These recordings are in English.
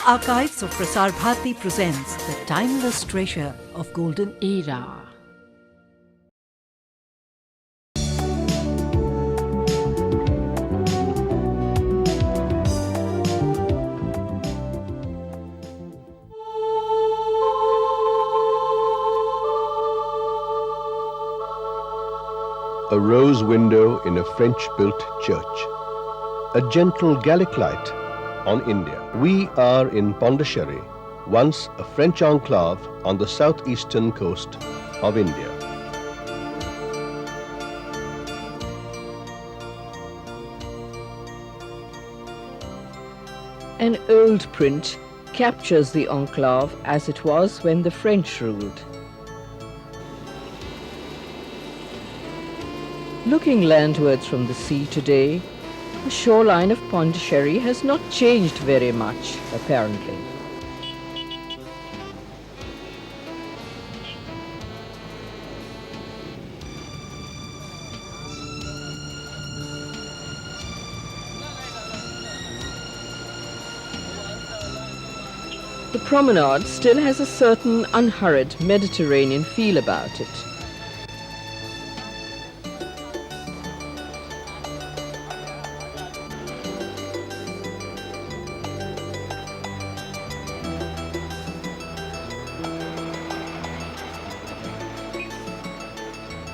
Archives of Prasar Bharati presents the timeless treasure of golden era. A rose window in a French-built church. A gentle Gallic light on India. We are in Pondicherry, once a French enclave on the southeastern coast of India. An old print captures the enclave as it was when the French ruled. Looking landwards from the sea today, the shoreline of Pondicherry has not changed very much, apparently. The promenade still has a certain unhurried Mediterranean feel about it.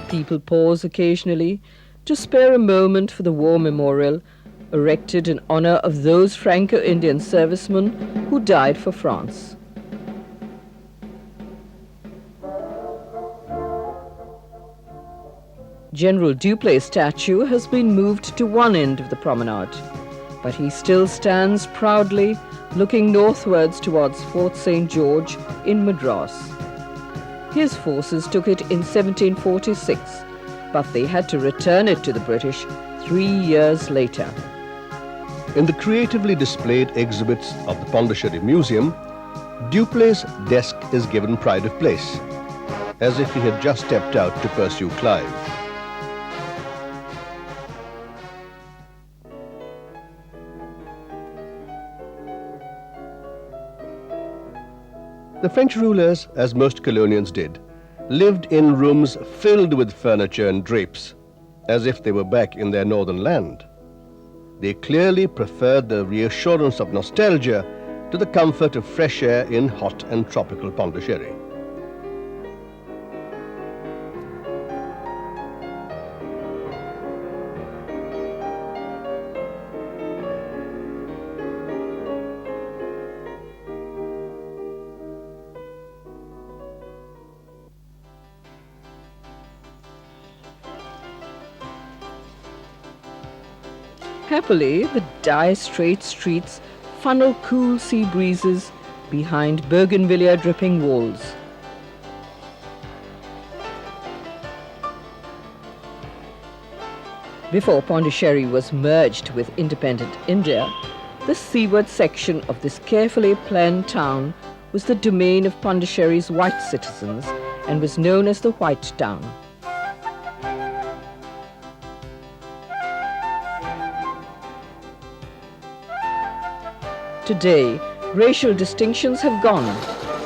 People pause occasionally to spare a moment for the war memorial erected in honor of those Franco-Indian servicemen who died for France. General Duplessis' statue has been moved to one end of the promenade, but he still stands proudly looking northwards towards Fort St. George in Madras. His forces took it in 1746, but they had to return it to the British 3 years later. In the creatively displayed exhibits of the Pondicherry Museum, Duplessis' desk is given pride of place, as if he had just stepped out to pursue Clive. The French rulers, as most colonials did, lived in rooms filled with furniture and drapes, as if they were back in their northern land. They clearly preferred the reassurance of nostalgia to the comfort of fresh air in hot and tropical Pondicherry. Happily, the dye-straight streets funnel cool sea breezes behind bougainvillea dripping walls. Before Pondicherry was merged with independent India, the seaward section of this carefully planned town was the domain of Pondicherry's white citizens and was known as the White Town. Today, racial distinctions have gone,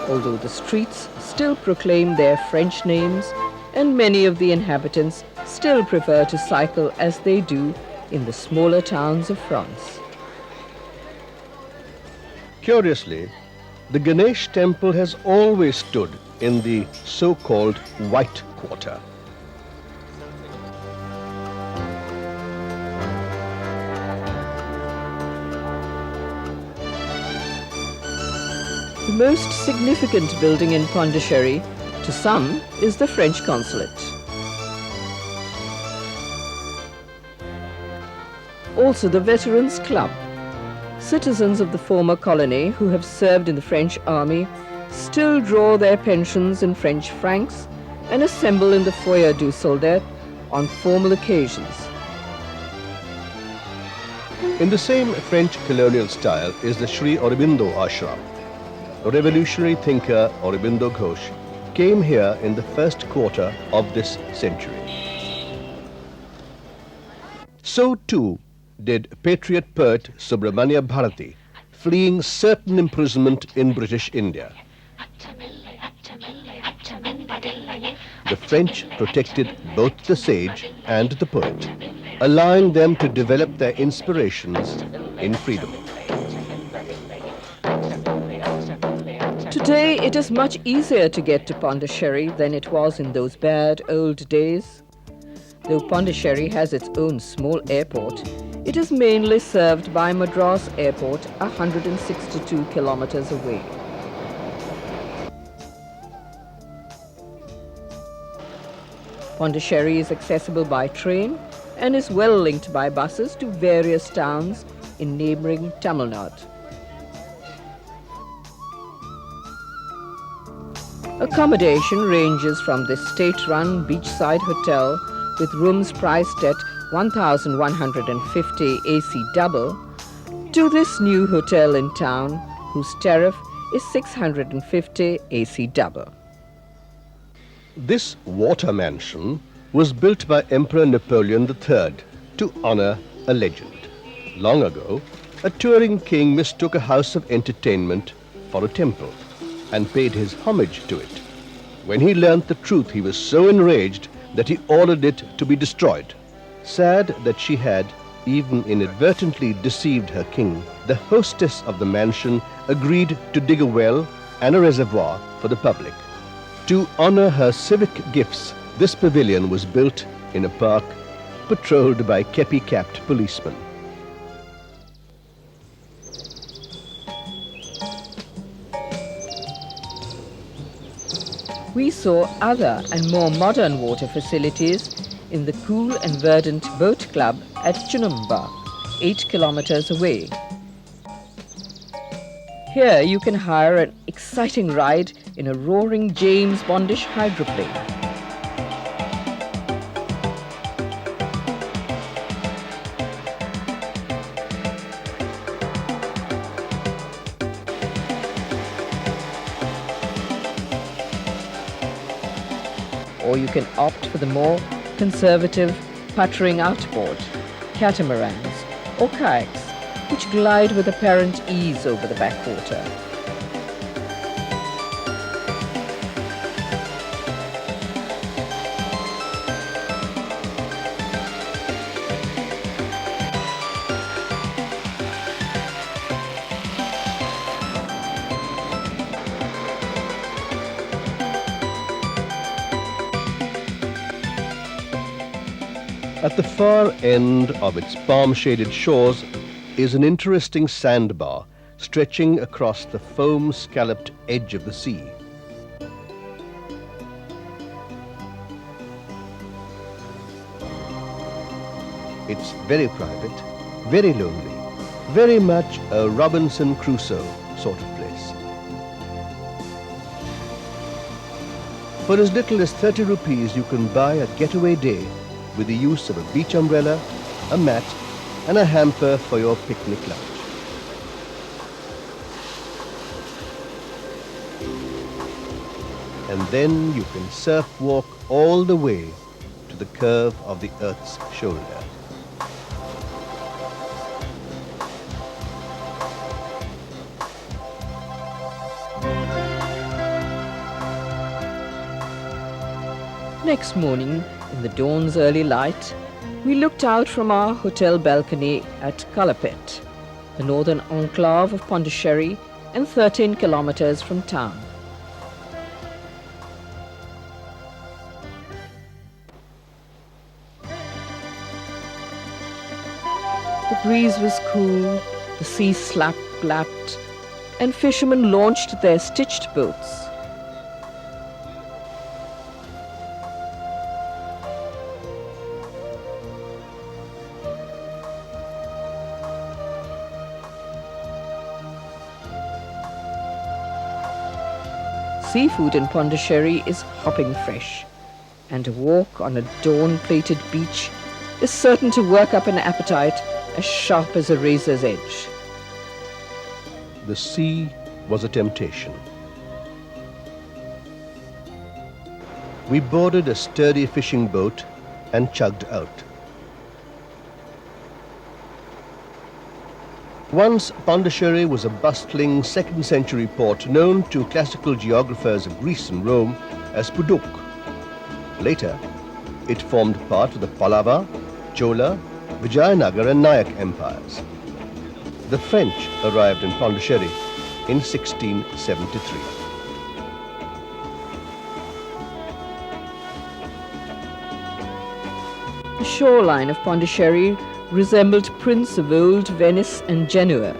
although the streets still proclaim their French names and many of the inhabitants still prefer to cycle as they do in the smaller towns of France. Curiously, the Ganesh temple has always stood in the so-called White Quarter. The most significant building in Pondicherry, to some, is the French consulate. Also the Veterans Club. Citizens of the former colony who have served in the French army still draw their pensions in French francs and assemble in the Foyer du Soldat on formal occasions. In the same French colonial style is the Sri Aurobindo Ashram. A revolutionary thinker, Aurobindo Ghosh, came here in the first quarter of this century. So too did patriot poet Subramanya Bharati, fleeing certain imprisonment in British India. The French protected both the sage and the poet, allowing them to develop their inspirations in freedom. Today, it is much easier to get to Pondicherry than it was in those bad old days. Though Pondicherry has its own small airport, it is mainly served by Madras Airport, 162 kilometers away. Pondicherry is accessible by train and is well linked by buses to various towns in neighboring Tamil Nadu. Accommodation ranges from the state-run beachside hotel with rooms priced at 1,150 AC double to this new hotel in town whose tariff is 650 AC double. This water mansion was built by Emperor Napoleon III to honor a legend. Long ago, a touring king mistook a house of entertainment for a temple and paid his homage to it. When he learnt the truth, he was so enraged that he ordered it to be destroyed. Sad that she had even inadvertently deceived her king, the hostess of the mansion agreed to dig a well and a reservoir for the public. To honor her civic gifts, this pavilion was built in a park patrolled by kepi-capped policemen. We saw other and more modern water facilities in the cool and verdant boat club at Chunumba, 8 kilometers away. Here you can hire an exciting ride in a roaring James Bondish hydroplane. Or you can opt for the more conservative puttering outboard, catamarans or kayaks, which glide with apparent ease over the backwater. At the far end of its palm-shaded shores is an interesting sandbar stretching across the foam-scalloped edge of the sea. It's very private, very lonely, very much a Robinson Crusoe sort of place. For as little as 30 rupees, you can buy a getaway day with the use of a beach umbrella, a mat, and a hamper for your picnic lunch. And then you can surf walk all the way to the curve of the Earth's shoulder. Next morning, in the dawn's early light, we looked out from our hotel balcony at Kalapet, the northern enclave of Pondicherry and 13 kilometers from town. The breeze was cool, the sea lapped, and fishermen launched their stitched boats. Seafood in Pondicherry is hopping fresh, and a walk on a dawn-plated beach is certain to work up an appetite as sharp as a razor's edge. The sea was a temptation. We boarded a sturdy fishing boat and chugged out. Once Pondicherry was a bustling 2nd century port known to classical geographers of Greece and Rome as Puduk. Later, it formed part of the Pallava, Chola, Vijayanagar and Nayak empires. The French arrived in Pondicherry in 1673. The shoreline of Pondicherry resembled prints of old Venice and Genoa,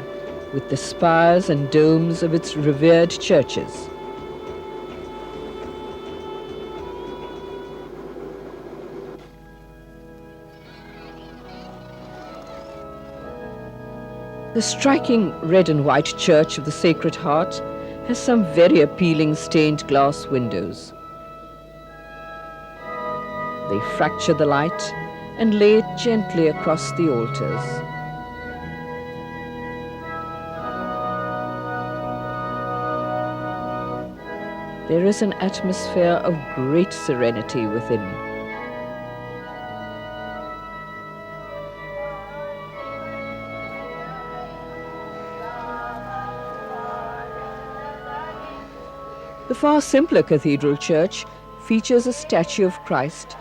with the spires and domes of its revered churches. The striking red and white church of the Sacred Heart has some very appealing stained glass windows. They fracture the light and lay it gently across the altars. There is an atmosphere of great serenity within. The far simpler cathedral church features a statue of Christ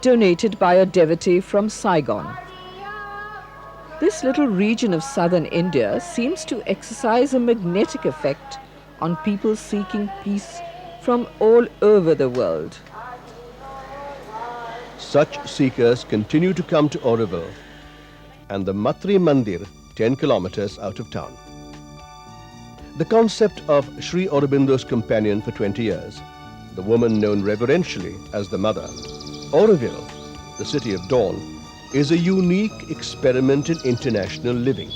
donated by a devotee from Saigon. This little region of southern India seems to exercise a magnetic effect on people seeking peace from all over the world. Such seekers continue to come to Auroville and the Matri Mandir 10 kilometers out of town. The concept of Sri Aurobindo's companion for 20 years, the woman known reverentially as the Mother, Auroville, the city of dawn, is a unique experiment in international living.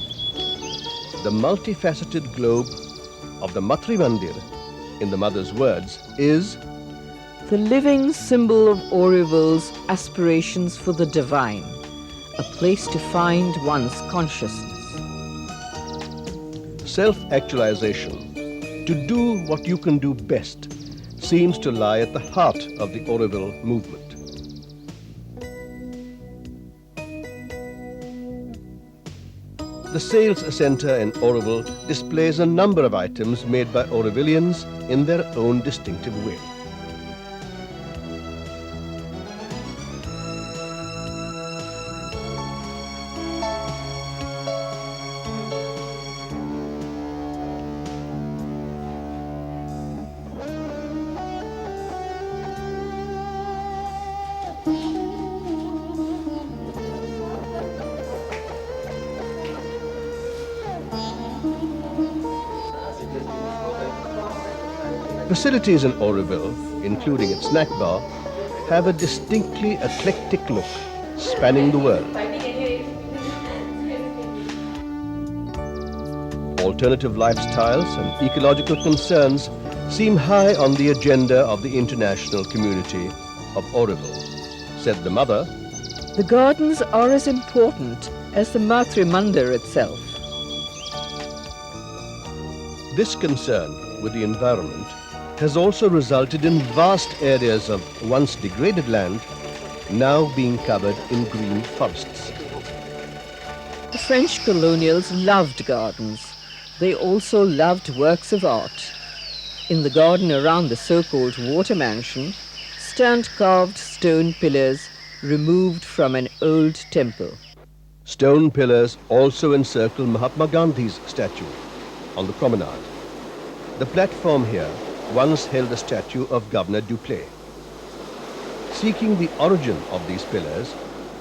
The multifaceted globe of the Matri Mandir, in the Mother's words, is the living symbol of Auroville's aspirations for the divine, a place to find one's consciousness. Self-actualization, to do what you can do best, seems to lie at the heart of the Auroville movement. The sales center in Auroville displays a number of items made by Aurovillians in their own distinctive way. Facilities in Auroville, including its snack bar, have a distinctly eclectic look, spanning the world. Alternative lifestyles and ecological concerns seem high on the agenda of the international community of Auroville, said the Mother. The gardens are as important as the Matri Mandir itself. This concern with the environment has also resulted in vast areas of once degraded land now being covered in green forests. The French colonials loved gardens. They also loved works of art. In the garden around the so-called water mansion stand carved stone pillars removed from an old temple. Stone pillars also encircle Mahatma Gandhi's statue on the promenade. The platform here once held a statue of Governor Dupleix. Seeking the origin of these pillars,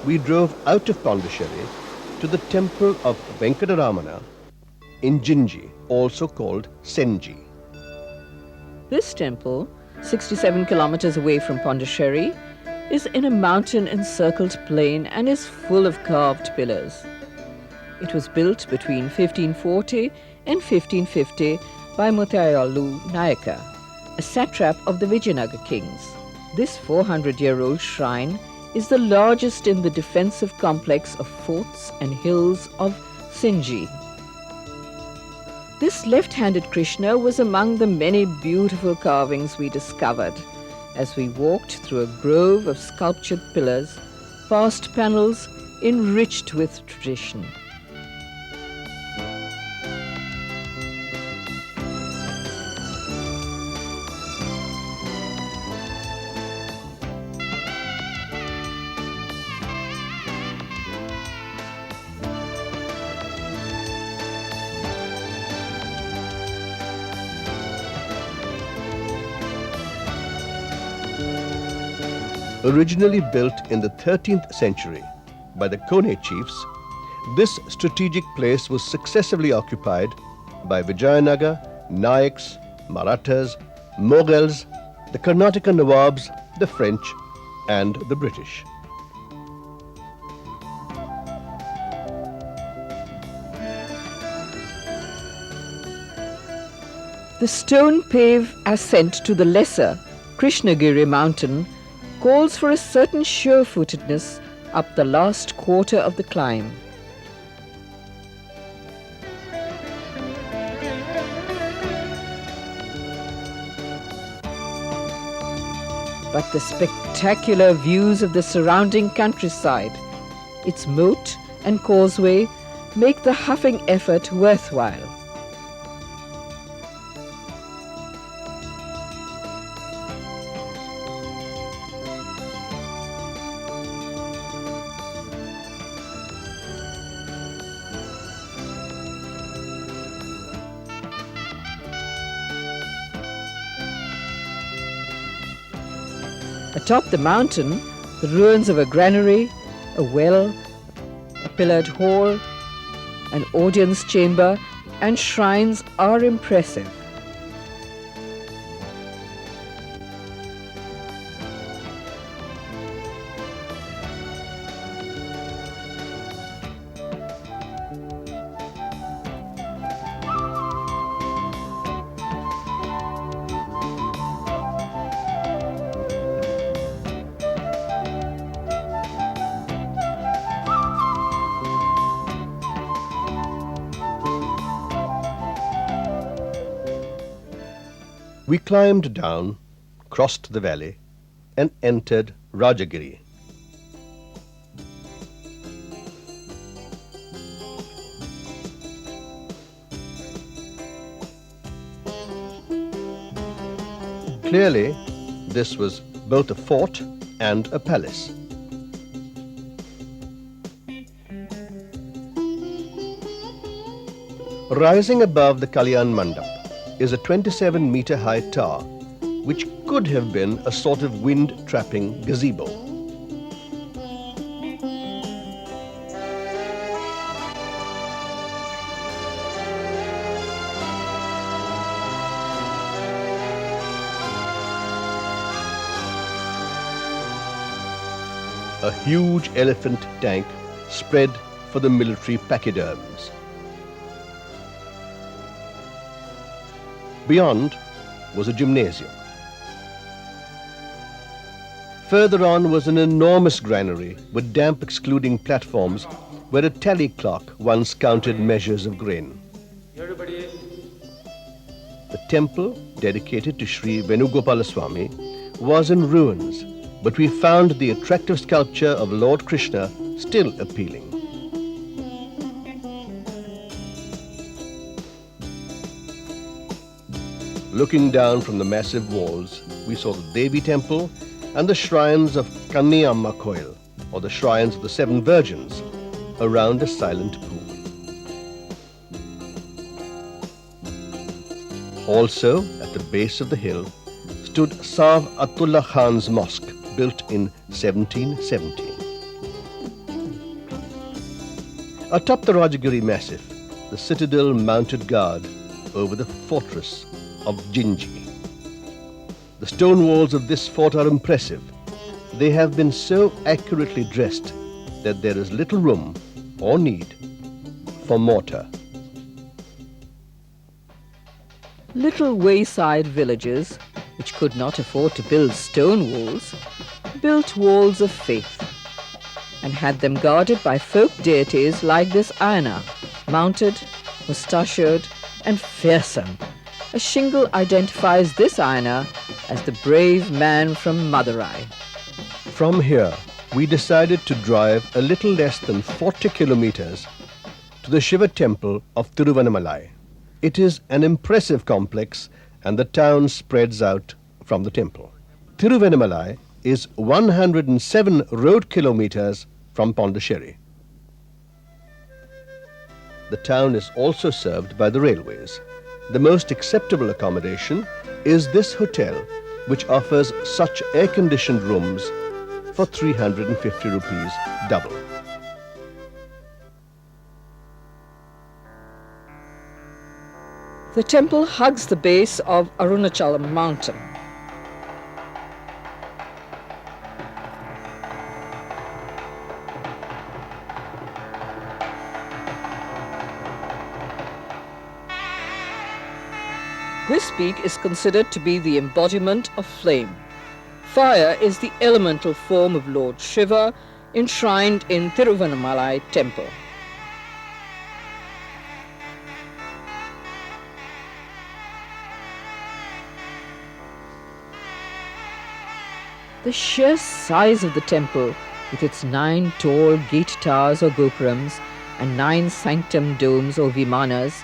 we drove out of Pondicherry to the temple of Venkataramana in Jinji, also called Senji. This temple, 67 kilometers away from Pondicherry, is in a mountain-encircled plain and is full of carved pillars. It was built between 1540 and 1550 by Mutayalu Nayaka, a satrap of the Vijayanagar kings. This 400-year-old shrine is the largest in the defensive complex of forts and hills of Senji. This left-handed Krishna was among the many beautiful carvings we discovered as we walked through a grove of sculptured pillars, past panels enriched with tradition. Originally built in the 13th century by the Kone chiefs, this strategic place was successively occupied by Vijayanagar, Nayaks, Marathas, Mughals, the Karnataka Nawabs, the French, and the British. The stone paved ascent to the lesser Krishnagiri mountain calls for a certain sure-footedness up the last quarter of the climb. But the spectacular views of the surrounding countryside, its moat and causeway make the huffing effort worthwhile. Atop the mountain, the ruins of a granary, a well, a pillared hall, an audience chamber, and shrines are impressive. We climbed down, crossed the valley, and entered Rajagiri. Clearly, this was both a fort and a palace. Rising above the Kalyan Mandap is a 27-meter-high tower, which could have been a sort of wind-trapping gazebo. A huge elephant tank spread for the military pachyderms. Beyond was a gymnasium. Further on was an enormous granary with damp-excluding platforms where a tally clock once counted measures of grain. The temple, dedicated to Sri Venugopalaswamy, was in ruins, but we found the attractive sculpture of Lord Krishna still appealing. Looking down from the massive walls, we saw the Devi temple and the shrines of Kanniyamma Koil, or the shrines of the Seven Virgins, around a silent pool. Also, at the base of the hill, stood Sav Atullah Khan's mosque, built in 1770. Atop the Rajagiri Massif, the citadel mounted guard over the fortress of Jinji. The stone walls of this fort are impressive. They have been so accurately dressed that there is little room or need for mortar. Little wayside villages, which could not afford to build stone walls, built walls of faith and had them guarded by folk deities like this Ayana, mounted, mustachioed, and fearsome. A shingle identifies this Ayana as the brave man from Madurai. From here, we decided to drive a little less than 40 kilometers to the Shiva temple of Tiruvannamalai. It is an impressive complex and the town spreads out from the temple. Tiruvannamalai is 107 road kilometers from Pondicherry. The town is also served by the railways. The most acceptable accommodation is this hotel, which offers such air-conditioned rooms for 350 rupees double. The temple hugs the base of Arunachalam mountain. This peak is considered to be the embodiment of flame. Fire is the elemental form of Lord Shiva enshrined in Tiruvannamalai temple. The sheer size of the temple, with its 9 tall gate towers or gopurams and 9 sanctum domes or vimanas,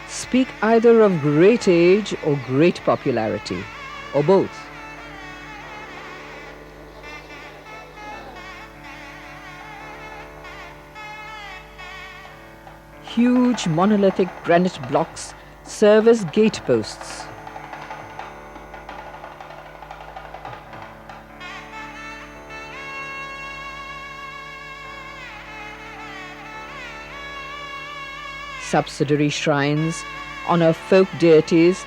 speak either of great age or great popularity, or both. Huge monolithic granite blocks serve as gateposts. Subsidiary shrines honor folk deities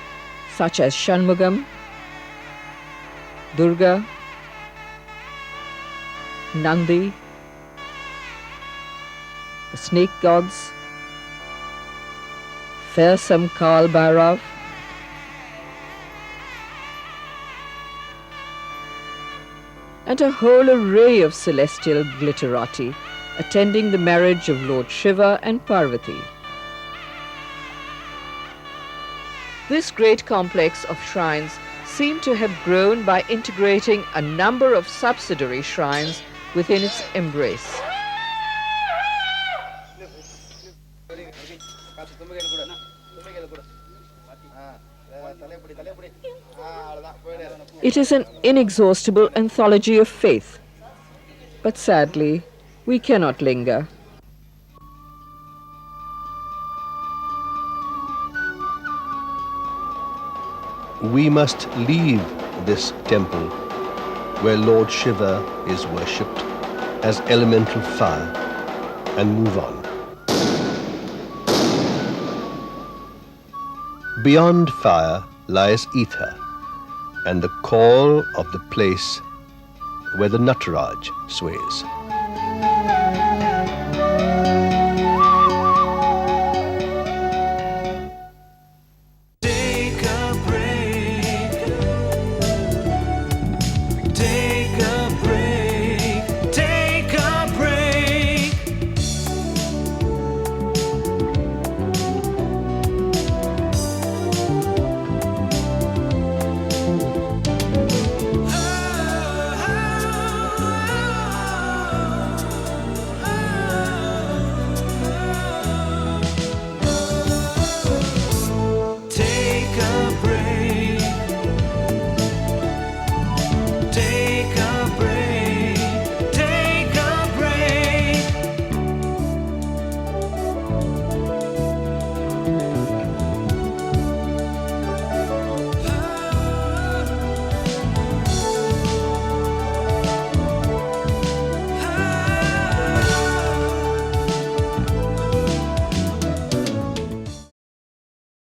such as Shanmugam, Durga, Nandi, the snake gods, fearsome Kal Bhairav, and a whole array of celestial glitterati attending the marriage of Lord Shiva and Parvati. This great complex of shrines seemed to have grown by integrating a number of subsidiary shrines within its embrace. It is an inexhaustible anthology of faith, but sadly, we cannot linger. We must leave this temple where Lord Shiva is worshipped as elemental fire and move on. Beyond fire lies ether and the call of the place where the Nataraj sways.